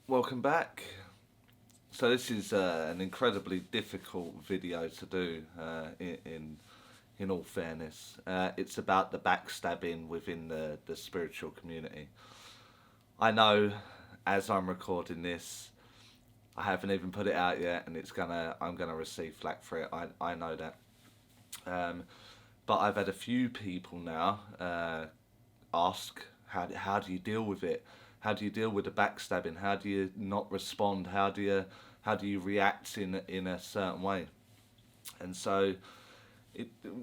Welcome back. So this is an incredibly difficult video to do. In all fairness, it's about the backstabbing within the spiritual community. I know, as I'm recording this, I haven't even put it out yet, and I'm gonna receive flack for it. I know that. Um, but I've had a few people now ask, how do you deal with it? How do you deal with the backstabbing? How do you not respond? How do you react in a certain way? And so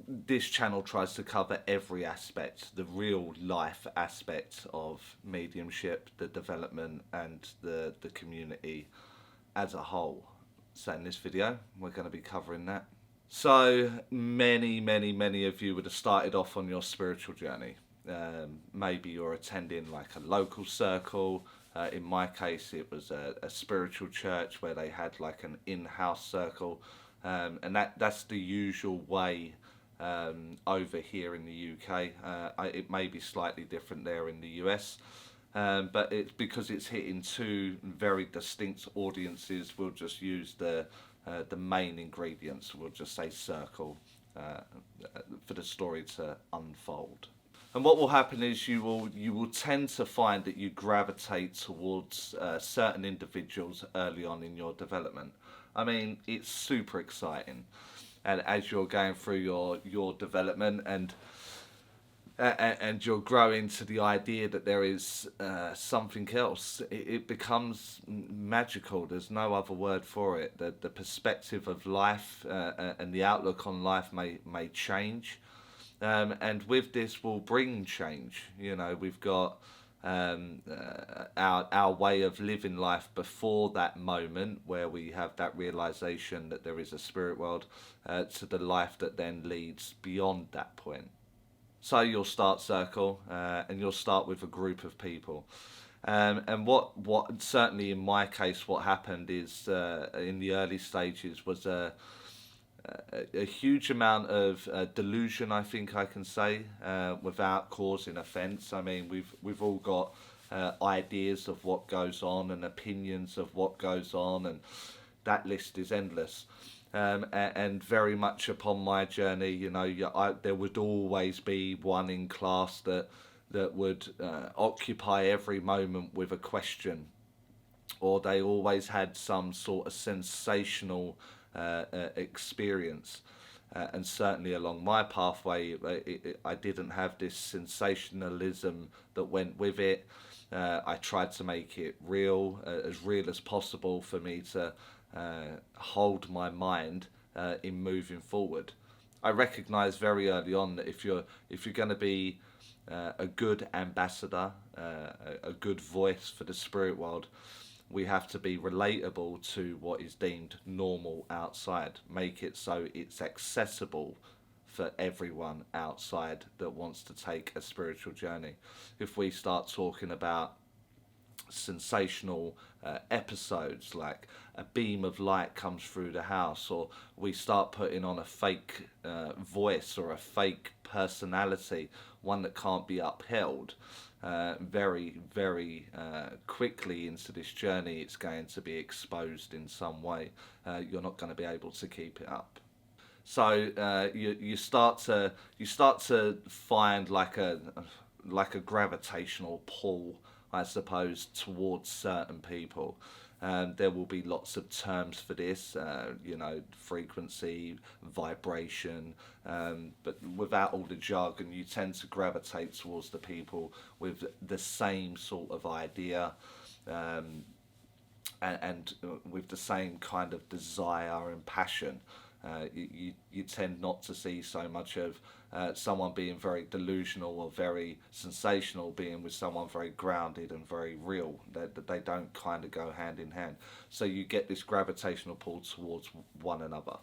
this channel tries to cover every aspect, the real life aspect of mediumship, the development, and the community as a whole. So in this video, we're going to be covering that. So many of you would have started off on your spiritual journey. Maybe you're attending like a local circle. In my case, it was a spiritual church where they had like an in-house circle, and that's the usual way over here in the UK. It may be slightly different there in the US, but it's because it's hitting two very distinct audiences. We'll just use the main ingredients. We'll just say circle for the story to unfold. And what will happen is you will tend to find that you gravitate towards certain individuals early on in your development. I mean, it's super exciting, and as you're going through your development and you're growing to the idea that there is something else, it becomes magical. There's no other word for it. The perspective of life and the outlook on life may change. And with this will bring change. You know, we've got our way of living life before that moment where we have that realization that there is a spirit world, to the life that then leads beyond that point. So you'll start circle, and you'll start with a group of people. And what certainly in my case, what happened is in the early stages was a huge amount of delusion, I think I can say, without causing offence. I mean, we've all got ideas of what goes on and opinions of what goes on, and that list is endless. And very much upon my journey, you know, there would always be one in class that would occupy every moment with a question, or they always had some sort of sensational experience. And certainly along my pathway, I didn't have this sensationalism that went with it. I tried to make it real as possible for me to hold my mind in moving forward. I recognised very early on that if you're going to be a good ambassador, a good voice for the spirit world, we have to be relatable to what is deemed normal outside. Make it so it's accessible for everyone outside that wants to take a spiritual journey. If we start talking about sensational episodes, like a beam of light comes through the house, or we start putting on a fake voice or a fake personality, one that can't be upheld, very quickly into this journey, it's going to be exposed in some way. You're not going to be able to keep it up. So you start to find like a gravitational pull, I suppose, towards certain people. There will be lots of terms for this, you know, frequency, vibration, but without all the jargon, you tend to gravitate towards the people with the same sort of idea, and with the same kind of desire and passion. You tend not to see so much of someone being very delusional or very sensational being with someone very grounded and very real. They don't kind of go hand in hand. So you get this gravitational pull towards one another.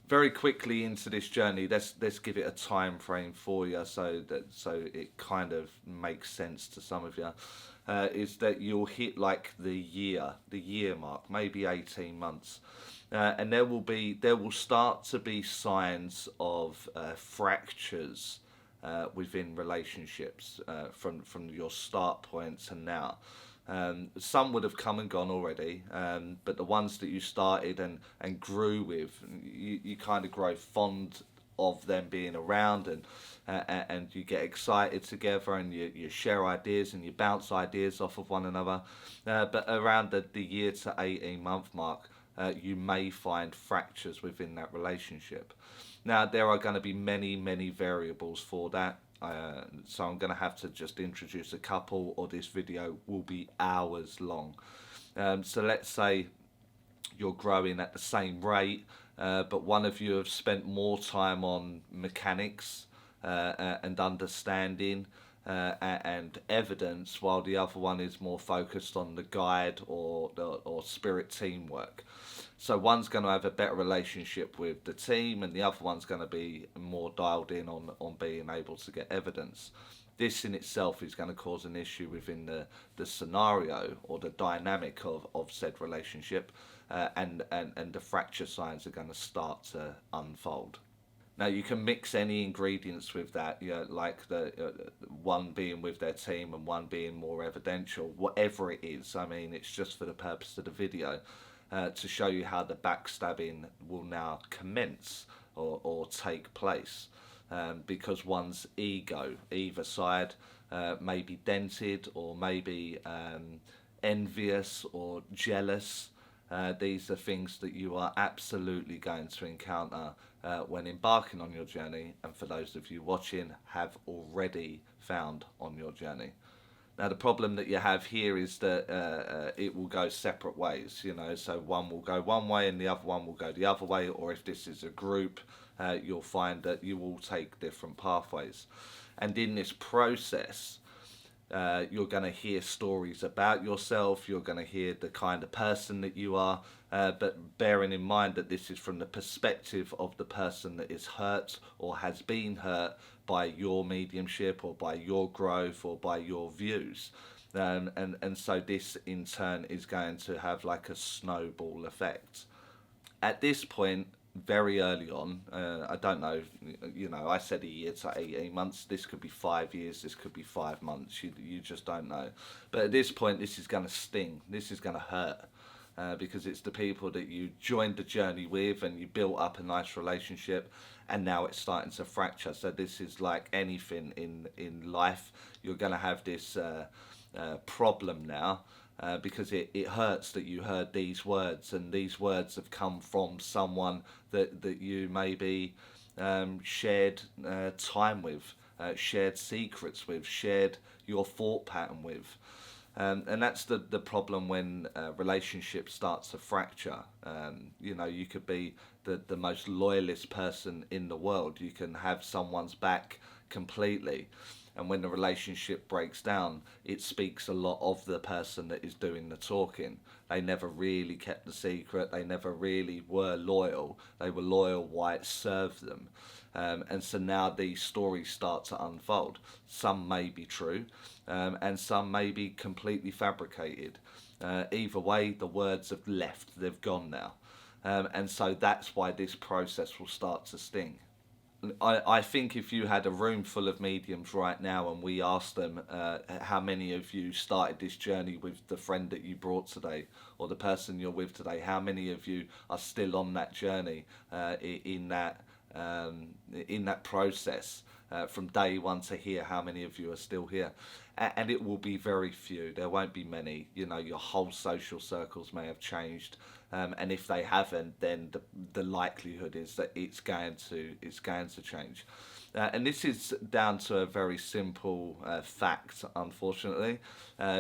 Very quickly into this journey, let's give it a time frame for you so it kind of makes sense to some of you. Is that you'll hit like the year mark, maybe 18 months. And there will start to be signs of fractures within relationships from your start point to now. Some would have come and gone already, but the ones that you started and grew with, you kind of grow fond of them being around, and you get excited together, and you share ideas and you bounce ideas off of one another. But around the year to 18-month mark, you may find fractures within that relationship. Now, there are going to be many variables for that. So I'm going to have to just introduce a couple, or this video will be hours long. So let's say you're growing at the same rate, but one of you have spent more time on mechanics and understanding and evidence, while the other one is more focused on the guide or spirit teamwork. So one's going to have a better relationship with the team, and the other one's going to be more dialed in on being able to get evidence. This in itself is going to cause an issue within the scenario or the dynamic of said relationship, and the fracture signs are going to start to unfold. Now, you can mix any ingredients with that, like the one being with their team and one being more evidential, whatever it is. I mean, it's just for the purpose of the video, to show you how the backstabbing will now commence or take place, because one's ego, either side, may be dented or maybe envious or jealous. These are things that you are absolutely going to encounter when embarking on your journey, and for those of you watching, have already found on your journey. Now, the problem that you have here is that it will go separate ways, so one will go one way and the other one will go the other way, or if this is a group, you'll find that you will take different pathways. And in this process, you're going to hear stories about yourself, you're going to hear the kind of person that you are, but bearing in mind that this is from the perspective of the person that is hurt or has been hurt by your mediumship or by your growth or by your views. And so this in turn is going to have like a snowball effect. At this point, very early on, I don't know, I said a year to 18 months, this could be 5 years, this could be 5 months, you just don't know. But at this point, this is going to sting, this is going to hurt, because it's the people that you joined the journey with and you built up a nice relationship, and now it's starting to fracture. So this is like anything in life, you're going to have this problem now. Because it hurts that you heard these words, and these words have come from someone that you maybe shared time with, shared secrets with, shared your thought pattern with. And that's the problem when relationships start to fracture. You could be the most loyalist person in the world. You can have someone's back completely. And when the relationship breaks down, it speaks a lot of the person that is doing the talking. They never really kept the secret. They never really were loyal. They were loyal while it served them. And so now these stories start to unfold. Some may be true, and some may be completely fabricated. Either way, the words have left. They've gone now. And so that's why this process will start to sting. I think if you had a room full of mediums right now and we asked them how many of you started this journey with the friend that you brought today or the person you're with today, how many of you are still on that journey in that process from day one to here, how many of you are still here? And it will be very few. There won't be many. Your whole social circles may have changed. And if they haven't, then the likelihood is that it's going to change. And this is down to a very simple fact. Unfortunately,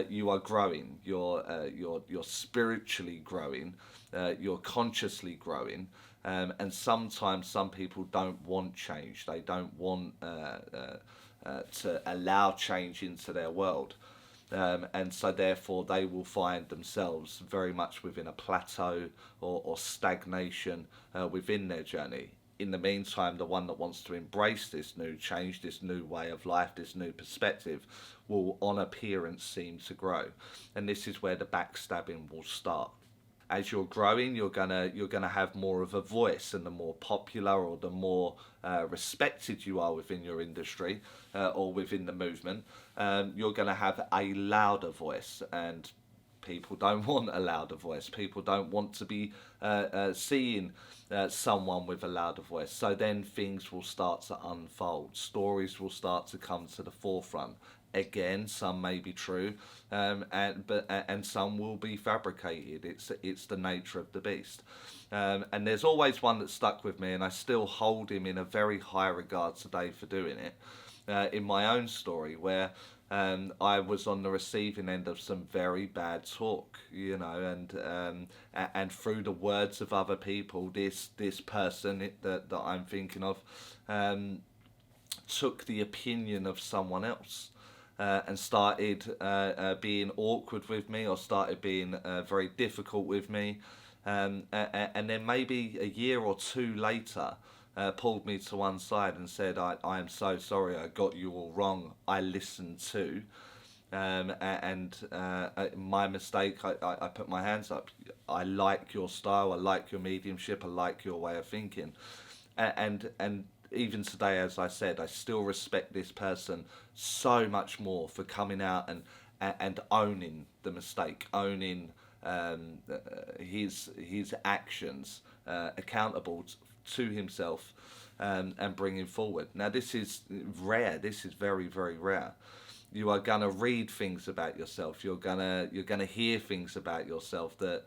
you are growing. You're spiritually growing. You're consciously growing. And sometimes some people don't want change. They don't want to allow change into their world. And so therefore they will find themselves very much within a plateau or stagnation within their journey. In the meantime, the one that wants to embrace this new change, this new way of life, this new perspective, will on appearance seem to grow. And this is where the backstabbing will start. As you're growing, you're gonna have more of a voice, and the more popular or the more respected you are within your industry or within the movement, you're gonna have a louder voice, and People don't want a louder voice. People don't want to be seeing someone with a louder voice. So then things will start to unfold. Stories will start to come to the forefront. Again, some may be true, and some will be fabricated. It's the nature of the beast. And there's always one that stuck with me, and I still hold him in a very high regard today for doing it. In my own story, where I was on the receiving end of some very bad talk, and through the words of other people, this person that I'm thinking of took the opinion of someone else. And started being awkward with me, or started being very difficult with me, and then maybe a year or two later, pulled me to one side and said, I am so sorry, I got you all wrong, I listened to, and my mistake, I put my hands up. I like your style, I like your mediumship, I like your way of thinking, and even today, as I said, I still respect this person so much more for coming out and owning the mistake, owning his actions, accountable to himself, and bringing forward. Now, this is rare. This is very, very rare. You are gonna read things about yourself. You're gonna hear things about yourself that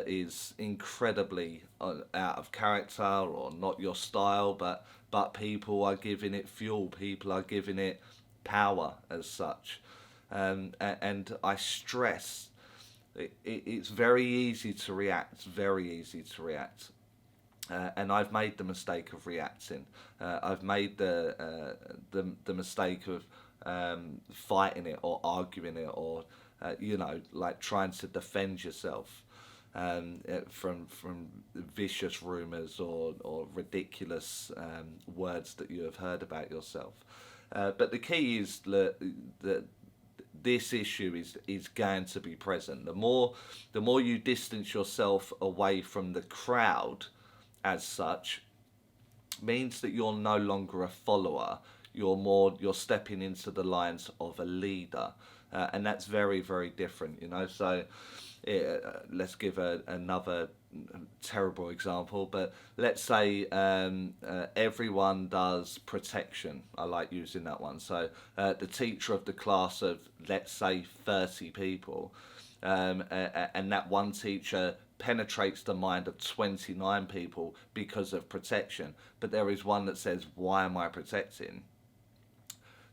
is incredibly out of character or not your style, but people are giving it fuel. People are giving it power as such, and I stress it's very easy to react. It's very easy to react. And I've made the mistake of reacting. I've made the mistake of fighting it or arguing it, or like trying to defend yourself from vicious rumours or ridiculous words that you have heard about yourself. But the key is that this issue is going to be present. The more you distance yourself away from the crowd, as such, means that you're no longer a follower. You're stepping into the lines of a leader, and that's very, very different. So let's give another terrible example, but let's say everyone does protection. I like using that one. So the teacher of the class of, let's say, 30 people, and that one teacher penetrates the mind of 29 people because of protection, but there is one that says, why am I protecting?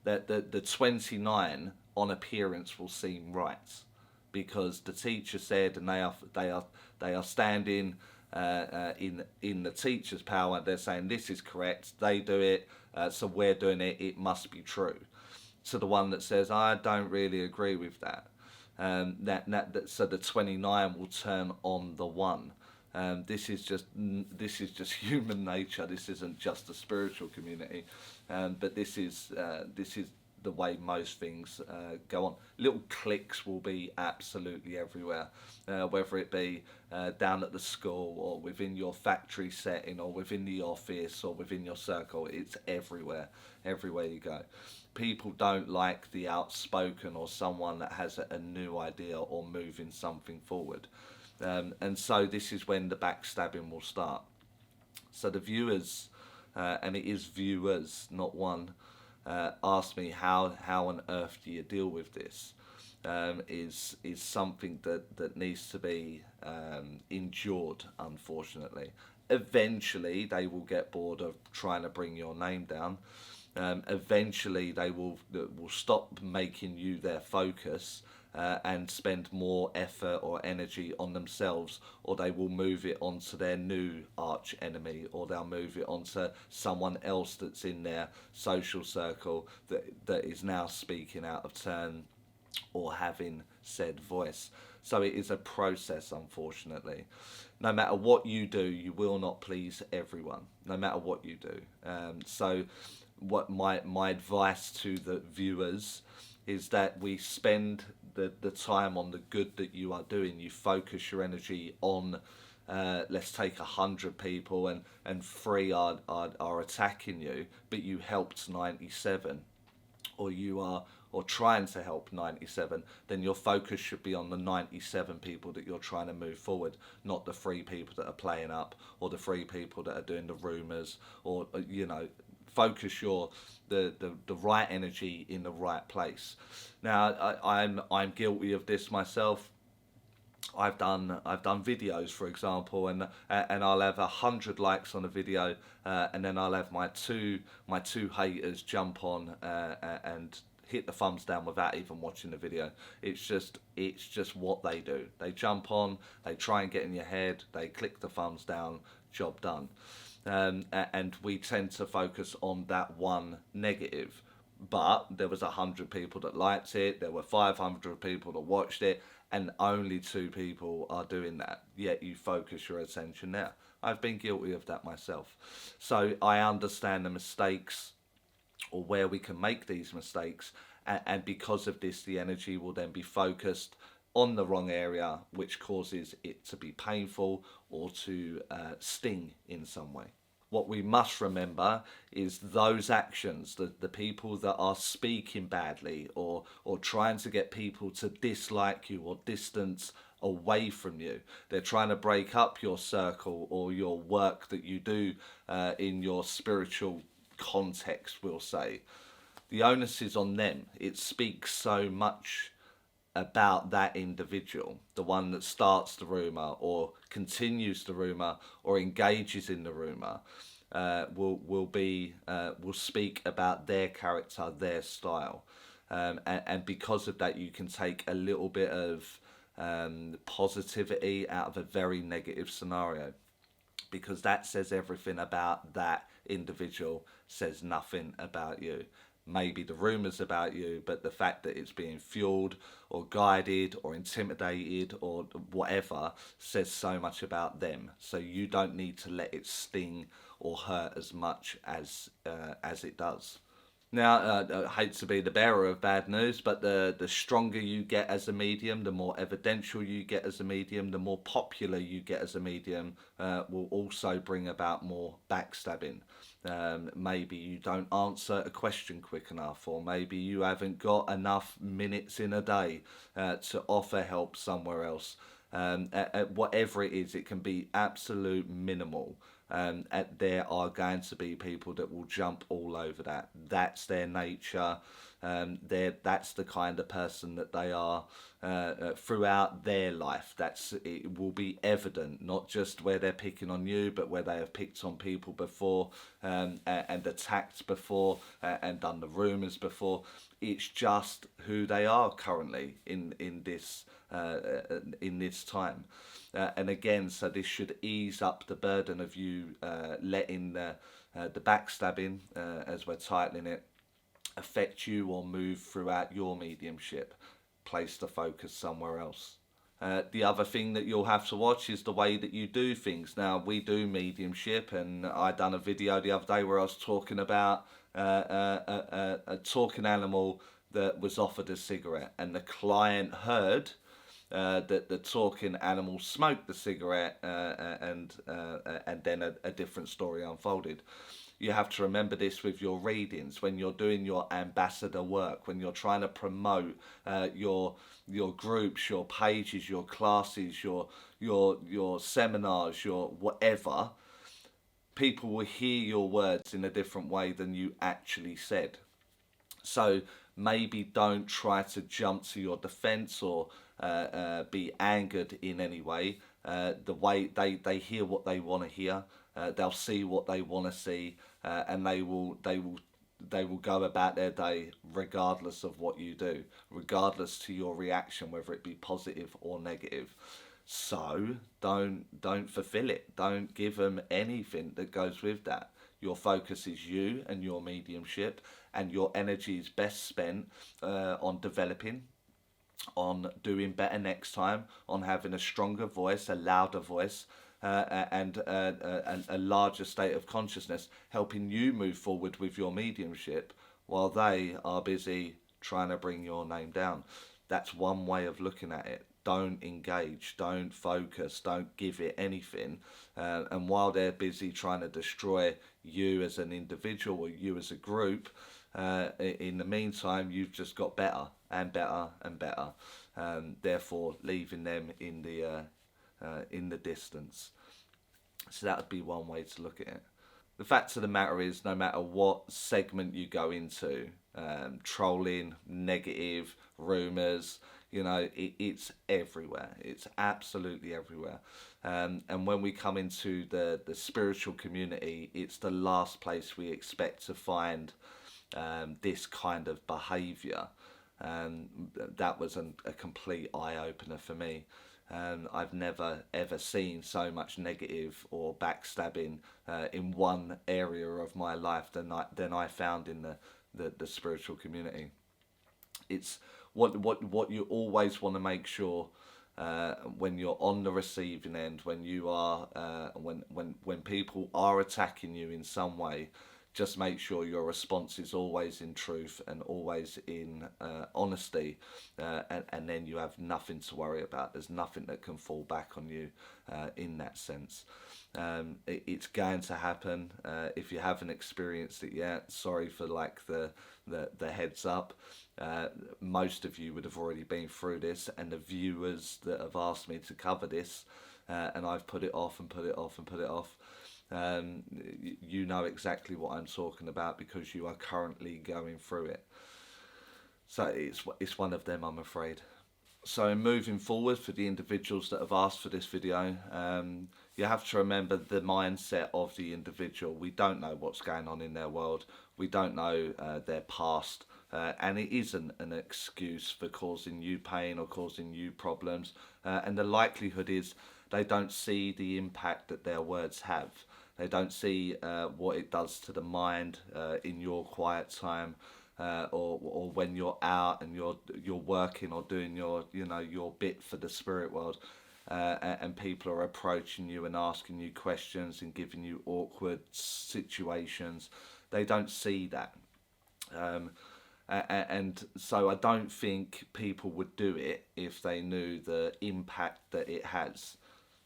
That the 29 on appearance will seem right, because the teacher said, and they are standing in the teacher's power. They're saying this is correct. They do it, so we're doing it. It must be true. To the one that says, I don't really agree with that. So the 29 will turn on the one. This is just human nature. This isn't just a spiritual community, but this is the way most things go on. Little cliques will be absolutely everywhere, whether it be down at the school or within your factory setting or within the office or within your circle. It's everywhere you go. People don't like the outspoken or someone that has a new idea or moving something forward. And so this is when the backstabbing will start. So the viewers, and it is viewers, not one, asked me how on earth do you deal with this? Is something that needs to be endured, unfortunately. Eventually they will get bored of trying to bring your name down. Eventually they will stop making you their focus, and spend more effort or energy on themselves, or they will move it onto their new arch enemy, or they'll move it onto someone else that's in their social circle that is now speaking out of turn or having said voice. So it is a process, unfortunately. No matter what you do, you will not please everyone, no matter what you do. So what my advice to the viewers is that we spend the time on the good that you are doing. You focus your energy on, let's take 100 people and 3 are attacking you, but you helped 97, or you are or trying to help 97, then your focus should be on the 97 people that you're trying to move forward, not the 3 people that are playing up, or the 3 people that are doing the rumours, or focus the right energy in the right place. Now, I'm guilty of this myself. I've done videos, for example, and I'll have 100 likes on a video, and then I'll have my two haters jump on and hit the thumbs down without even watching the video. It's just what they do. They jump on, they try and get in your head, they click the thumbs down, job done. And we tend to focus on that one negative. But there was 100 people that liked it, there were 500 people that watched it, and only 2 people are doing that, yet you focus your attention there. I've been guilty of that myself. So I understand the mistakes, or where we can make these mistakes, and because of this, the energy will then be focused on the wrong area, which causes it to be painful or to sting in some way. What we must remember is those actions, the people that are speaking badly or trying to get people to dislike you or distance away from you. They're trying to break up your circle or your work that you do in your spiritual context, we'll say. The onus is on them. It speaks so much about that individual, the one that starts the rumour or continues the rumour or engages in the rumour, will speak about their character, their style, and because of that, you can take a little bit of positivity out of a very negative scenario, because that says everything about that individual, says nothing about you. Maybe the rumours about you, but the fact that it's being fueled or guided or intimidated or whatever says so much about them. So you don't need to let it sting or hurt as much as it does. Now, I hate to be the bearer of bad news, but the stronger you get as a medium, the more evidential you get as a medium, the more popular you get as a medium, will also bring about more backstabbing. Maybe you don't answer a question quick enough, or maybe you haven't got enough minutes in a day to offer help somewhere else. Whatever it is, it can be absolute minimal. There are going to be people that will jump all over that. That's their nature. That's the kind of person that they are throughout their life. It will be evident, not just where they're picking on you, but where they have picked on people before, and attacked before, and done the rumours before. It's just who they are currently in this time. And again, so this should ease up the burden of you letting the backstabbing, as we're titling it, affect you or move throughout your mediumship. Place the focus somewhere else. The other thing that you'll have to watch is the way that you do things. Now, we do mediumship, and I done a video the other day where I was talking about a talking animal that was offered a cigarette, and the client heard that the talking animal smoked the cigarette, and then a different story unfolded. You have to remember this with your readings, when you're doing your ambassador work, when you're trying to promote your groups, your pages, your classes, your seminars, your whatever. People will hear your words in a different way than you actually said. So maybe don't try to jump to your defense or be angered in any way. The way they hear what they want to hear, they'll see what they want to see, and they will go about their day regardless of what you do, regardless to your reaction, whether it be positive or negative. So don't fulfill it. Don't give them anything that goes with that. Your focus is you and your mediumship, and your energy is best spent on developing, on doing better next time, on having a stronger voice, a louder voice, and a larger state of consciousness, helping you move forward with your mediumship while they are busy trying to bring your name down. That's one way of looking at it. Don't engage, don't focus, don't give it anything. And while they're busy trying to destroy you as an individual or you as a group, In the meantime, you've just got better and better and better, therefore leaving them in the distance. So that would be one way to look at it. The fact of the matter is, no matter what segment you go into, trolling, negative, rumours, it's everywhere. It's absolutely everywhere. And when we come into the spiritual community, it's the last place we expect to find this kind of behaviour. That was a complete eye-opener for me. I've never ever seen so much negative or backstabbing in one area of my life than I found in the spiritual community. It's what you always want to make sure when you're on the receiving end, when you are when people are attacking you in some way. Just make sure your response is always in truth and always in honesty, and then you have nothing to worry about. There's nothing that can fall back on you in that sense. It's going to happen. If you haven't experienced it yet, sorry for like the heads up. Most of you would have already been through this, and the viewers that have asked me to cover this, and I've put it off and put it off and put it off. You know exactly what I'm talking about because you are currently going through it. So it's one of them, I'm afraid. So moving forward, for the individuals that have asked for this video, you have to remember the mindset of the individual. We don't know what's going on in their world. We don't know their past. And it isn't an excuse for causing you pain or causing you problems. And the likelihood is they don't see the impact that their words have. They don't see what it does to the mind in your quiet time, or when you're out and you're working or doing your bit for the spirit world, and people are approaching you and asking you questions and giving you awkward situations. They don't see that. And so I don't think people would do it if they knew the impact that it has.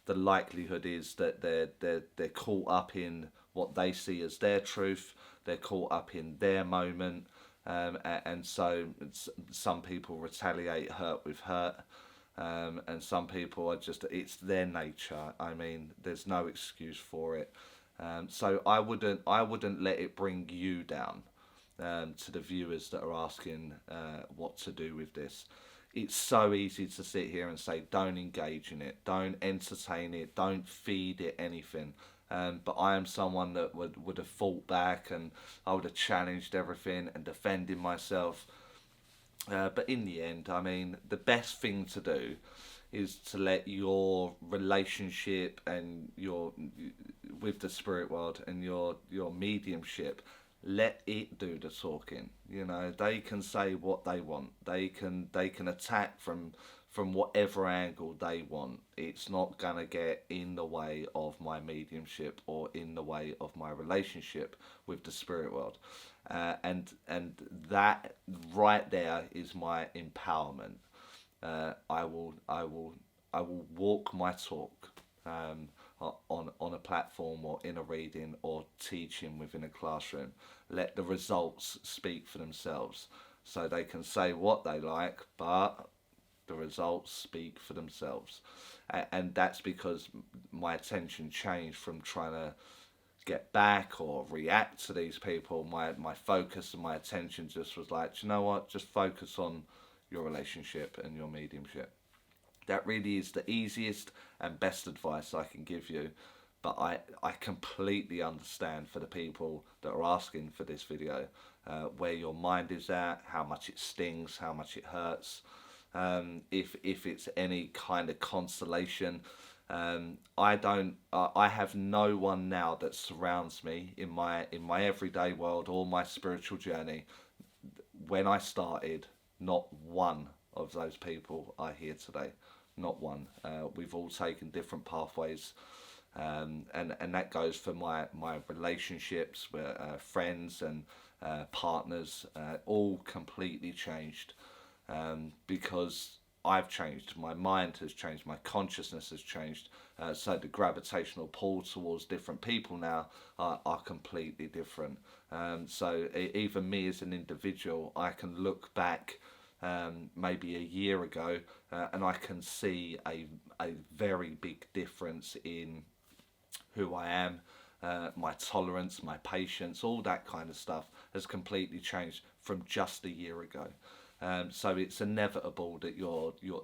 The likelihood is that they're caught up in what they see as their truth. They're caught up in their moment, and so some people retaliate hurt with hurt, and some people are it's their nature. I mean, there's no excuse for it. So I wouldn't let it bring you down. To the viewers that are asking what to do with this. It's so easy to sit here and say, don't engage in it, don't entertain it, don't feed it anything. But I am someone that would have fought back, and I would have challenged everything and defended myself. But in the end, I mean, the best thing to do is to let your relationship and with the spirit world and your mediumship, let it do the talking. They can say what they want. They can attack from whatever angle they want. It's not gonna get in the way of my mediumship or in the way of my relationship with the spirit world. And that right there is my empowerment. I will walk my talk. On a platform or in a reading or teaching within a classroom. Let the results speak for themselves. So they can say what they like, but the results speak for themselves. And that's because my attention changed from trying to get back or react to these people. My focus and my attention just was like, do you know what? Just focus on your relationship and your mediumship. That really is the easiest and best advice I can give you. But I completely understand for the people that are asking for this video, where your mind is at, how much it stings, how much it hurts. If it's any kind of consolation, I have no one now that surrounds me in my everyday world or my spiritual journey. When I started, not one of those people are here today. Not one. We've all taken different pathways, and that goes for my relationships with friends and partners, all completely changed, because I've changed, my mind has changed, my consciousness has changed. So the gravitational pull towards different people now are completely different. So even me as an individual, I can look back maybe a year ago, and I can see a very big difference in who I am. My tolerance, my patience, all that kind of stuff has completely changed from just a year ago. So it's inevitable that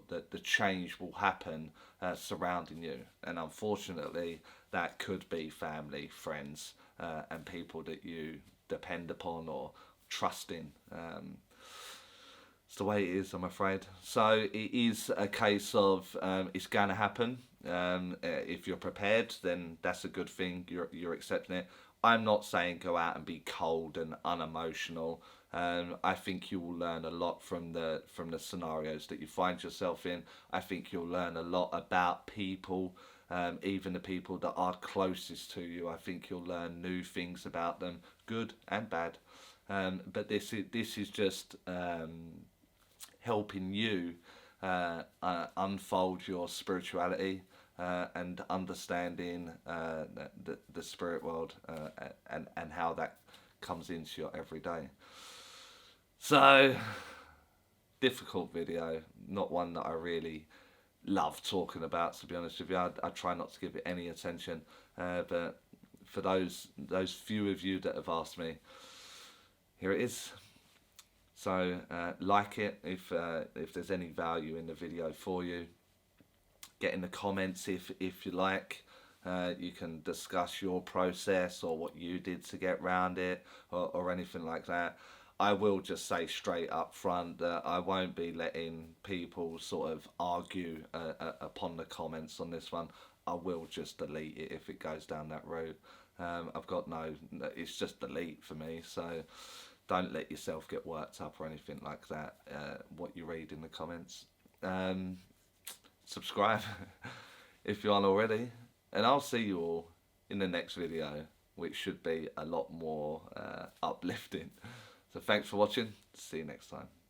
that the change will happen surrounding you, and unfortunately, that could be family, friends, and people that you depend upon or trust in. It's the way it is, I'm afraid. So it is a case of it's going to happen. If you're prepared, then that's a good thing. You're accepting it. I'm not saying go out and be cold and unemotional. I think you will learn a lot from the scenarios that you find yourself in. I think you'll learn a lot about people, even the people that are closest to you. I think you'll learn new things about them, good and bad. But this is just helping you unfold your spirituality and understanding the spirit world and how that comes into your everyday. So, difficult video, not one that I really love talking about, to be honest with you. I try not to give it any attention, but for those few of you that have asked me, here it is. So like it if there's any value in the video for you. Get in the comments if you like. You can discuss your process or what you did to get round it or anything like that. I will just say straight up front that I won't be letting people sort of argue upon the comments on this one. I will just delete it if it goes down that route. I've got it's just delete for me, so don't let yourself get worked up or anything like that, what you read in the comments. Subscribe if you aren't already, and I'll see you all in the next video, which should be a lot more uplifting. So thanks for watching. See you next time.